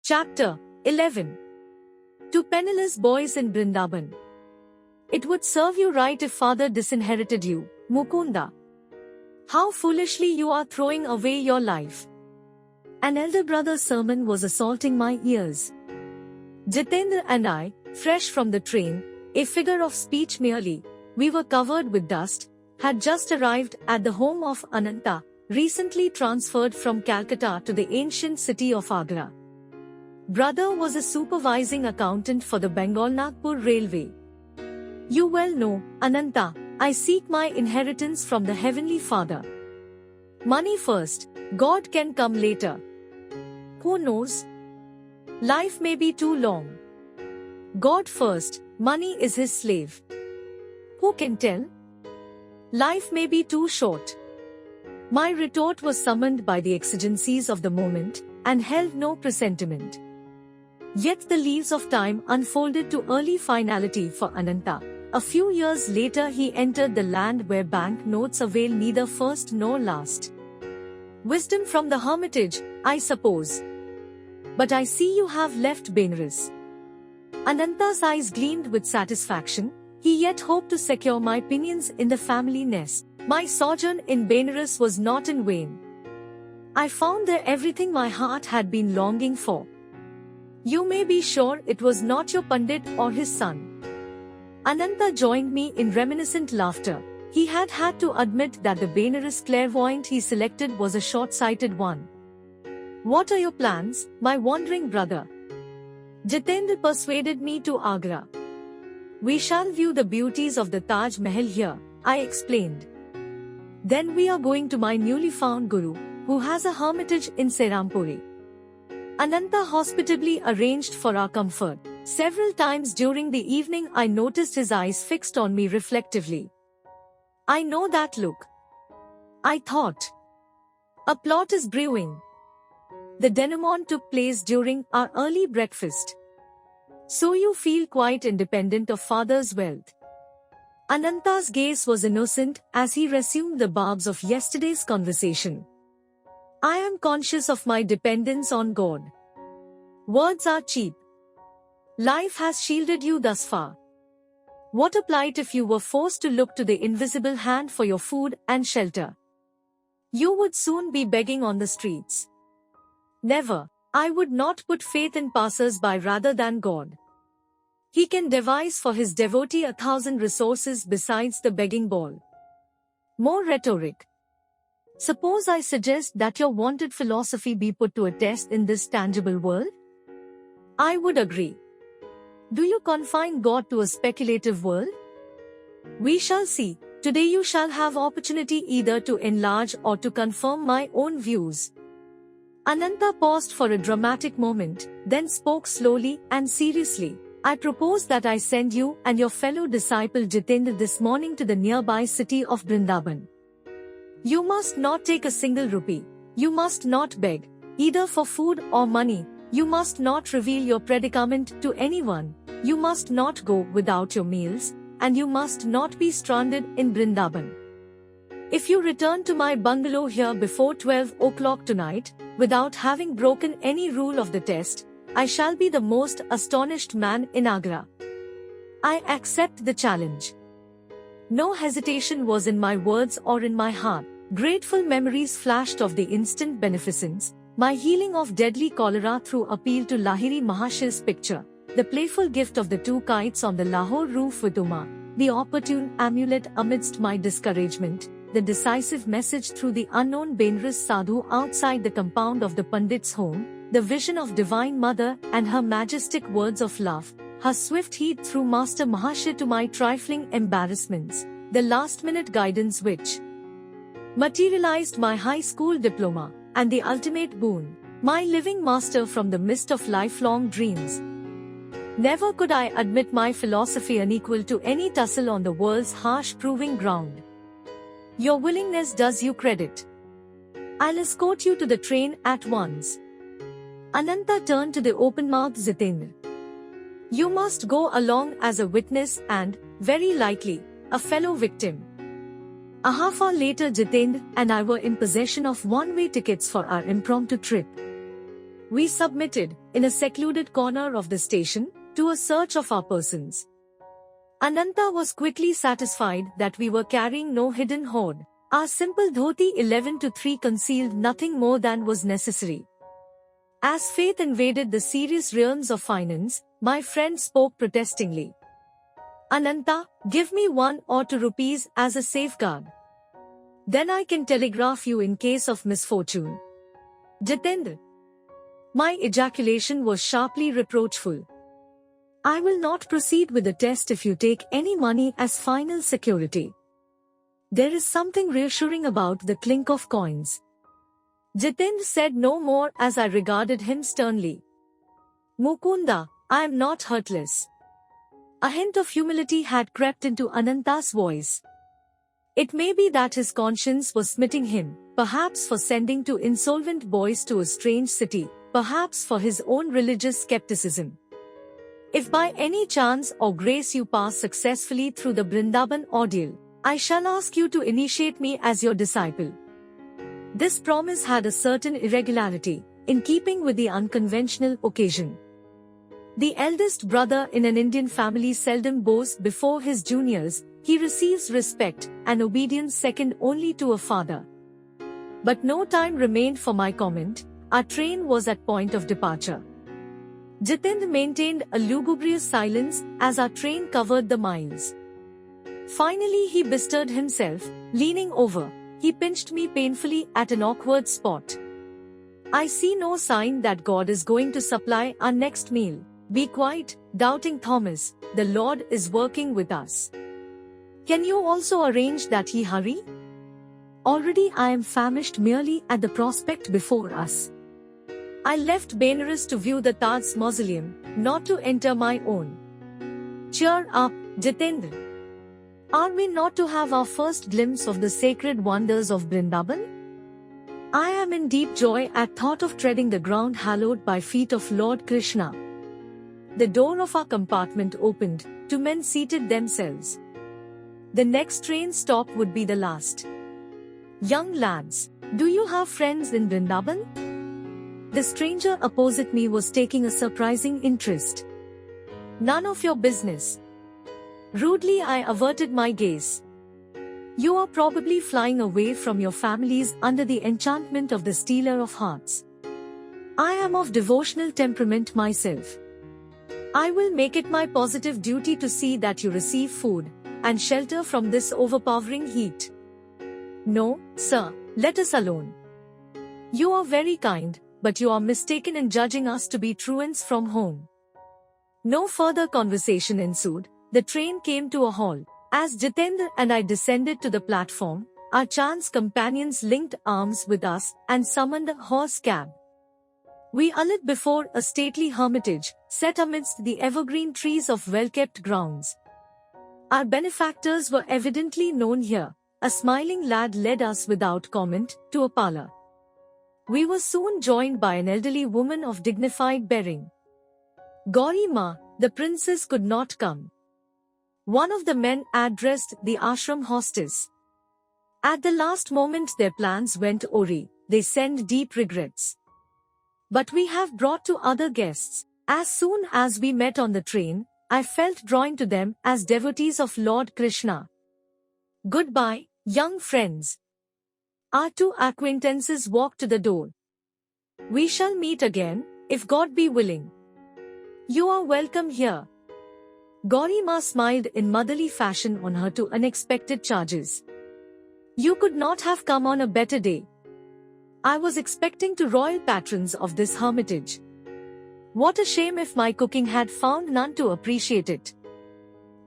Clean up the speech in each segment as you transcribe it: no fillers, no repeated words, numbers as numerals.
Chapter 11. To penniless boys in Vrindavan. It would serve you right if father disinherited you, Mukunda. How foolishly you are throwing away your life. An elder brother's sermon was assaulting my ears. Jitendra and I, fresh from the train, a figure of speech merely, we were covered with dust, had just arrived at the home of Ananta, recently transferred from Calcutta to the ancient city of Agra. Brother was a supervising accountant for the Bengal-Nagpur railway. You well know, Ananta, I seek my inheritance from the Heavenly Father. Money first, God can come later. Who knows? Life may be too long. God first, money is his slave. Who can tell? Life may be too short. My retort was summoned by the exigencies of the moment, and held no presentiment. Yet the leaves of time unfolded to early finality for Ananta. A few years later he entered the land where bank notes avail neither first nor last. Wisdom from the hermitage, I suppose. But I see you have left Benares. Ananta's eyes gleamed with satisfaction. He yet hoped to secure my pinions in the family nest. My sojourn in Benares was not in vain. I found there everything my heart had been longing for. You may be sure it was not your Pandit or his son. Ananta joined me in reminiscent laughter. He had to admit that the Benares clairvoyant he selected was a short-sighted one. What are your plans, my wandering brother? Jitendra persuaded me to Agra. We shall view the beauties of the Taj Mahal here, I explained. Then we are going to my newly found guru, who has a hermitage in Serampuri. Ananta hospitably arranged for our comfort. Several times during the evening I noticed his eyes fixed on me reflectively. I know that look. I thought. A plot is brewing. The denouement took place during our early breakfast. So you feel quite independent of father's wealth. Ananta's gaze was innocent as he resumed the barbs of yesterday's conversation. I am conscious of my dependence on God. Words are cheap. Life has shielded you thus far. What a plight if you were forced to look to the invisible hand for your food and shelter. You would soon be begging on the streets. Never. I would not put faith in passers-by rather than God. He can devise for his devotee 1,000 resources besides the begging bowl. More rhetoric. Suppose I suggest that your wanted philosophy be put to a test in this tangible world? I would agree. Do you confine God to a speculative world? We shall see. Today you shall have opportunity either to enlarge or to confirm my own views. Ananta paused for a dramatic moment, then spoke slowly and seriously. I propose that I send you and your fellow disciple Jitendra this morning to the nearby city of Vrindavan. You must not take a single rupee. You must not beg, either for food or money. You must not reveal your predicament to anyone. You must not go without your meals, and you must not be stranded in Vrindavan. If you return to my bungalow here before 12 o'clock tonight, without having broken any rule of the test, I shall be the most astonished man in Agra. I accept the challenge. No hesitation was in my words or in my heart. Grateful memories flashed of the instant beneficence, my healing of deadly cholera through appeal to Lahiri Mahashay's picture, the playful gift of the 2 kites on the Lahore roof with Uma, the opportune amulet amidst my discouragement, the decisive message through the unknown Benares sadhu outside the compound of the Pandit's home, the vision of Divine Mother and her majestic words of love, her swift heat through Master Mahashay to my trifling embarrassments, the last-minute guidance which materialized my high school diploma, and the ultimate boon, my living master from the mist of lifelong dreams. Never could I admit my philosophy unequal to any tussle on the world's harsh proving ground. Your willingness does you credit. I'll escort you to the train at once. Ananta turned to the open-mouthed Jitendra. You must go along as a witness and, very likely, a fellow victim. A half hour later Jitendra and I were in possession of one-way tickets for our impromptu trip. We submitted, in a secluded corner of the station, to a search of our persons. Ananta was quickly satisfied that we were carrying no hidden hoard. Our simple dhoti 11-3 concealed nothing more than was necessary. As faith invaded the serious realms of finance, my friend spoke protestingly. Ananta, give me 1 or 2 rupees as a safeguard. Then I can telegraph you in case of misfortune. Jitendra. My ejaculation was sharply reproachful. I will not proceed with the test if you take any money as final security. There is something reassuring about the clink of coins. Jitendra said no more as I regarded him sternly. Mukunda, I am not heartless. A hint of humility had crept into Ananta's voice. It may be that his conscience was smiting him, perhaps for sending 2 insolvent boys to a strange city, perhaps for his own religious skepticism. If by any chance or grace you pass successfully through the Vrindavan ordeal, I shall ask you to initiate me as your disciple. This promise had a certain irregularity, in keeping with the unconventional occasion. The eldest brother in an Indian family seldom bows before his juniors, he receives respect and obedience second only to a father. But no time remained for my comment, our train was at point of departure. Jitendra maintained a lugubrious silence as our train covered the miles. Finally he bestirred himself, leaning over, he pinched me painfully at an awkward spot. I see no sign that God is going to supply our next meal. Be quiet, doubting Thomas, the Lord is working with us. Can you also arrange that he hurry? Already I am famished merely at the prospect before us. I left Benares to view the Taj's mausoleum, not to enter my own. Cheer up, Jitendra. Are we not to have our first glimpse of the sacred wonders of Vrindavan? I am in deep joy at thought of treading the ground hallowed by feet of Lord Krishna. The door of our compartment opened, 2 men seated themselves. The next train stop would be the last. Young lads, do you have friends in Vrindavan? The stranger opposite me was taking a surprising interest. None of your business. Rudely I averted my gaze. You are probably flying away from your families under the enchantment of the stealer of hearts. I am of devotional temperament myself. I will make it my positive duty to see that you receive food and shelter from this overpowering heat. No, sir, let us alone. You are very kind, but you are mistaken in judging us to be truants from home. No further conversation ensued. The train came to a halt. As Jitendra and I descended to the platform, our chance companions linked arms with us and summoned a horse cab. We alighted before a stately hermitage, set amidst the evergreen trees of well-kept grounds. Our benefactors were evidently known here. A smiling lad led us without comment to a parlour. We were soon joined by an elderly woman of dignified bearing. Gauri Ma, the princess could not come. One of the men addressed the ashram hostess. At the last moment their plans went awry, they sent deep regrets. But we have brought 2 other guests. As soon as we met on the train, I felt drawn to them as devotees of Lord Krishna. Goodbye, young friends. Our 2 acquaintances walked to the door. We shall meet again, if God be willing. You are welcome here. Gauri Ma smiled in motherly fashion on her 2 unexpected charges. You could not have come on a better day. I was expecting 2 royal patrons of this hermitage. What a shame if my cooking had found none to appreciate it.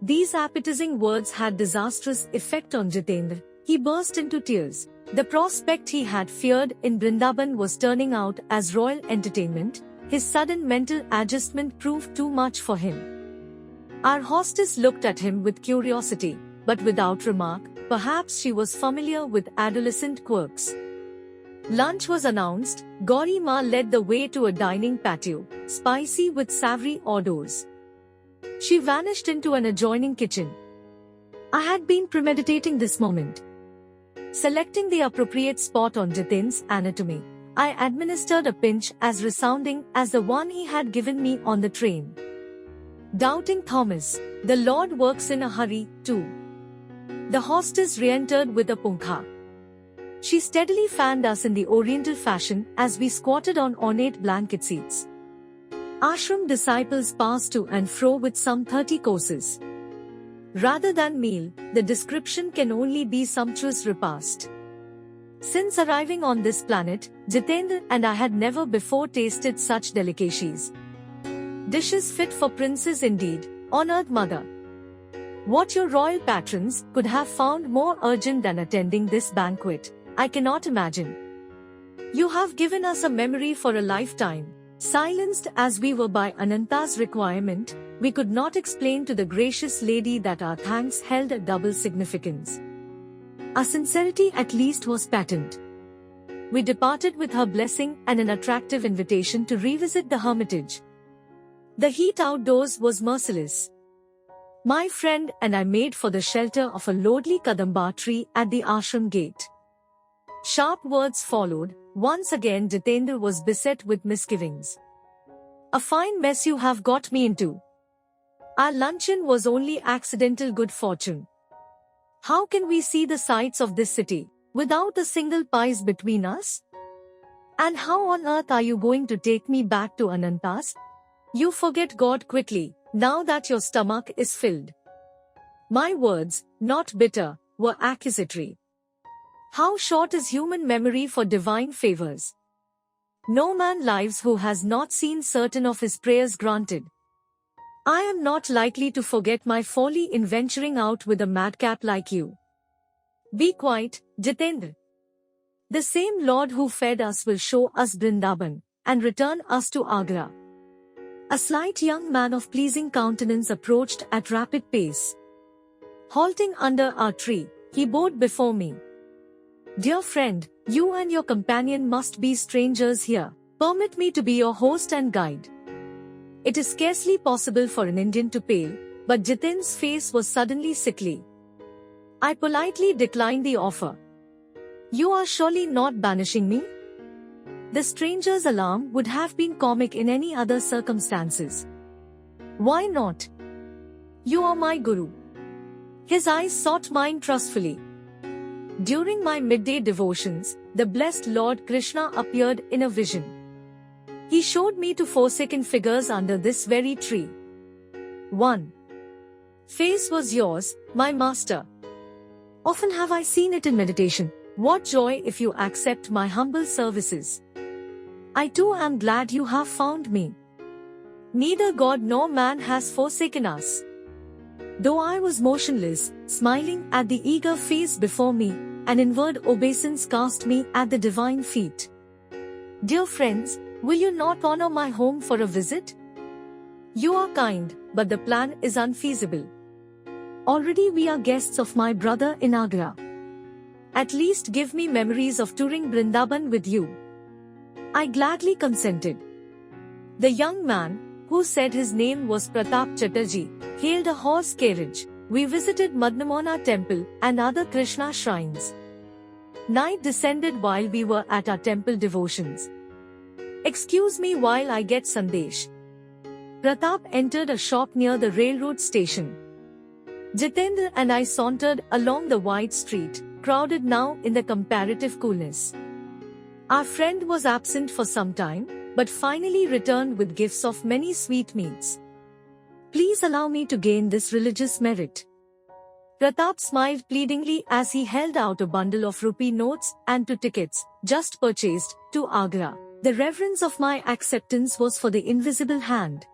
These appetizing words had disastrous effect on Jitendra. He burst into tears. The prospect he had feared in Vrindavan was turning out as royal entertainment. His sudden mental adjustment proved too much for him. Our hostess looked at him with curiosity, but without remark. Perhaps she was familiar with adolescent quirks. Lunch was announced. Gauri Ma led the way to a dining patio, spicy with savory odors. She vanished into an adjoining kitchen. I had been premeditating this moment. Selecting the appropriate spot on Jitendra's anatomy, I administered a pinch as resounding as the one he had given me on the train. Doubting Thomas, the Lord works in a hurry, too. The hostess re-entered with a punkha. She steadily fanned us in the oriental fashion as we squatted on ornate blanket seats. Ashram disciples passed to and fro with some 30 courses. Rather than meal, the description can only be sumptuous repast. Since arriving on this planet, Jitendra and I had never before tasted such delicacies. Dishes fit for princes indeed, honored mother. What your royal patrons could have found more urgent than attending this banquet, I cannot imagine. You have given us a memory for a lifetime. Silenced as we were by Ananta's requirement, we could not explain to the gracious lady that our thanks held a double significance. Our sincerity at least was patent. We departed with her blessing and an attractive invitation to revisit the hermitage. The heat outdoors was merciless. My friend and I made for the shelter of a lordly kadamba tree at the ashram gate. Sharp words followed. Once again Jitendra was beset with misgivings. A fine mess you have got me into. Our luncheon was only accidental good fortune. How can we see the sights of this city, without a single pice between us? And how on earth are you going to take me back to Ananta's? You forget God quickly, now that your stomach is filled. My words, not bitter, were accusatory. How short is human memory for divine favors? No man lives who has not seen certain of his prayers granted. I am not likely to forget my folly in venturing out with a madcap like you. Be quiet, Jitendra. The same Lord who fed us will show us Vrindavan, and return us to Agra. A slight young man of pleasing countenance approached at rapid pace. Halting under our tree, he bowed before me. Dear friend, you and your companion must be strangers here. Permit me to be your host and guide. It is scarcely possible for an Indian to pale, but Jitendra's face was suddenly sickly. I politely declined the offer. You are surely not banishing me? The stranger's alarm would have been comic in any other circumstances. Why not? You are my guru. His eyes sought mine trustfully. During my midday devotions, the blessed Lord Krishna appeared in a vision. He showed me two forsaken figures under this very tree. 1. Face was yours, my master. Often have I seen it in meditation. What joy if you accept my humble services. I too am glad you have found me. Neither God nor man has forsaken us. Though I was motionless, smiling at the eager face before me, an inward obeisance cast me at the divine feet. Dear friends, will you not honor my home for a visit? You are kind, but the plan is unfeasible. Already we are guests of my brother in Agra. At least give me memories of touring Vrindavan with you. I gladly consented. The young man, who said his name was Pratap Chatterjee, hailed a horse carriage. We visited Madnamona temple and other Krishna shrines. Night descended while we were at our temple devotions. Excuse me while I get sandesh. Pratap entered a shop near the railroad station. Jitendra and I sauntered along the wide street, crowded now in the comparative coolness. Our friend was absent for some time, but finally returned with gifts of many sweetmeats. Please allow me to gain this religious merit. Pratap smiled pleadingly as he held out a bundle of rupee notes and 2 tickets, just purchased, to Agra. The reverence of my acceptance was for the invisible hand.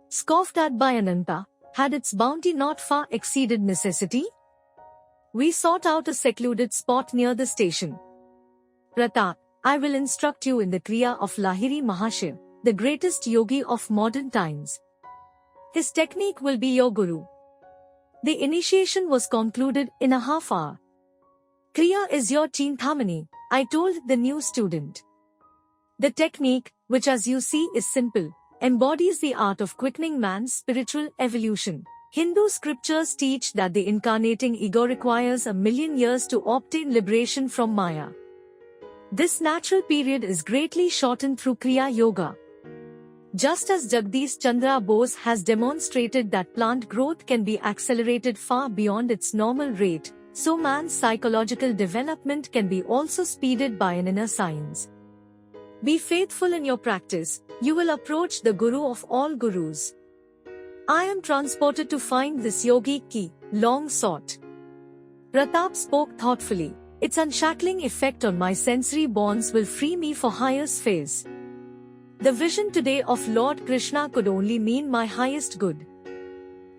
Scoffed at by Ananta, had its bounty not far exceeded necessity? We sought out a secluded spot near the station. Pratap, I will instruct you in the Kriya of Lahiri Mahashiv, the greatest yogi of modern times. His technique will be your guru. The initiation was concluded in a half hour. Kriya is your Chinthamani, I told the new student. The technique, which as you see is simple, embodies the art of quickening man's spiritual evolution. Hindu scriptures teach that the incarnating ego requires 1,000,000 years to obtain liberation from Maya. This natural period is greatly shortened through Kriya Yoga. Just as Jagdish Chandra Bose has demonstrated that plant growth can be accelerated far beyond its normal rate, so man's psychological development can be also speeded by an inner science. Be faithful in your practice, you will approach the Guru of all Gurus. I am transported to find this yogi ki, long sought. Pratap spoke thoughtfully. Its unshackling effect on my sensory bonds will free me for higher spheres. The vision today of Lord Krishna could only mean my highest good.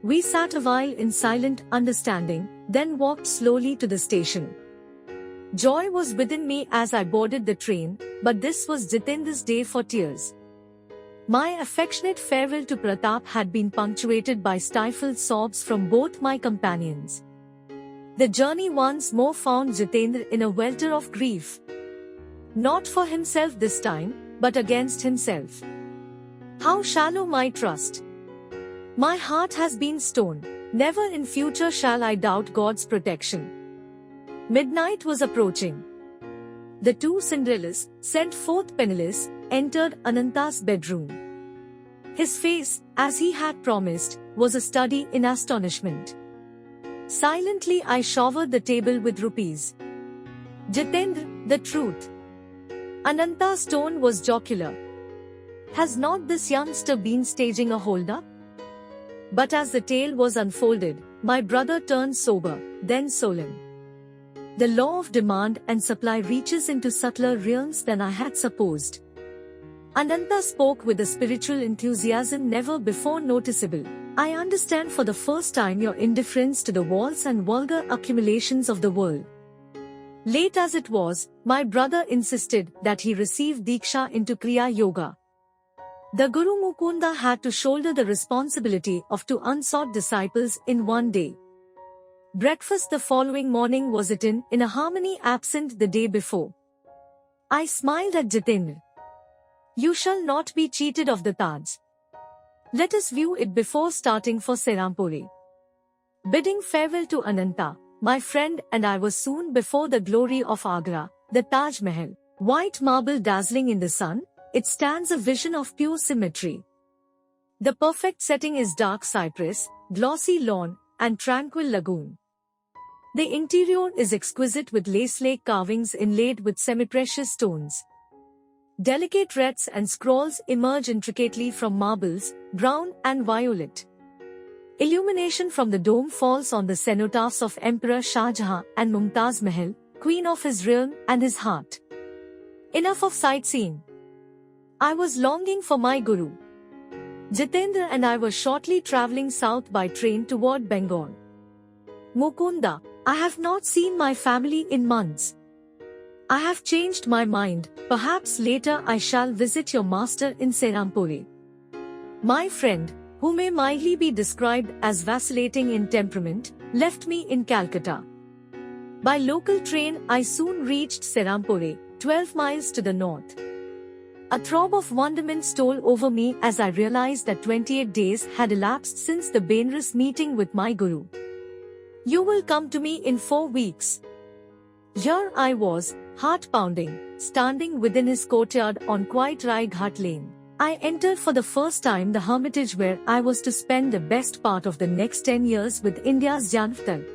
We sat a while in silent understanding, then walked slowly to the station. Joy was within me as I boarded the train, but this was Jitendra's day for tears. My affectionate farewell to Pratap had been punctuated by stifled sobs from both my companions. The journey once more found Jitendra in a welter of grief. Not for himself this time, but against himself. How shallow my trust! My heart has been stone. Never in future shall I doubt God's protection. Midnight was approaching. The two Cinderellas, sent forth penniless, entered Ananta's bedroom. His face, as he had promised, was a study in astonishment. Silently I showered the table with rupees. Jitendra, the truth. Ananta's tone was jocular. Has not this youngster been staging a hold-up? But as the tale was unfolded, my brother turned sober, then solemn. The law of demand and supply reaches into subtler realms than I had supposed. Ananta spoke with a spiritual enthusiasm never before noticeable. I understand for the first time your indifference to the walls and vulgar accumulations of the world. Late as it was, my brother insisted that he receive Diksha into Kriya Yoga. The Guru Mukunda had to shoulder the responsibility of 2 unsought disciples in one day. Breakfast the following morning was eaten in a harmony absent the day before. I smiled at Jitendra. You shall not be cheated of the Taj. Let us view it before starting for Serampore. Bidding farewell to Ananta, my friend and I were soon before the glory of Agra, the Taj Mahal. White marble dazzling in the sun, it stands a vision of pure symmetry. The perfect setting is dark cypress, glossy lawn, and tranquil lagoon. The interior is exquisite with lace-like carvings inlaid with semi-precious stones. Delicate reds and scrolls emerge intricately from marbles, brown and violet. Illumination from the dome falls on the cenotaphs of Emperor Shah Jahan and Mumtaz Mahal, queen of his realm and his heart. Enough of sightseeing. I was longing for my Guru. Jitendra and I were shortly travelling south by train toward Bengal. Mukunda, I have not seen my family in months. I have changed my mind, perhaps later I shall visit your master in Serampore. My friend, who may mildly be described as vacillating in temperament, left me in Calcutta. By local train I soon reached Serampore, 12 miles to the north. A throb of wonderment stole over me as I realized that 28 days had elapsed since the Benares meeting with my Guru. You will come to me in 4 weeks. Here I was, heart-pounding, standing within his courtyard on quiet Rai Ghat lane. I entered for the first time the hermitage where I was to spend the best part of the next 10 years with India's Janmathar.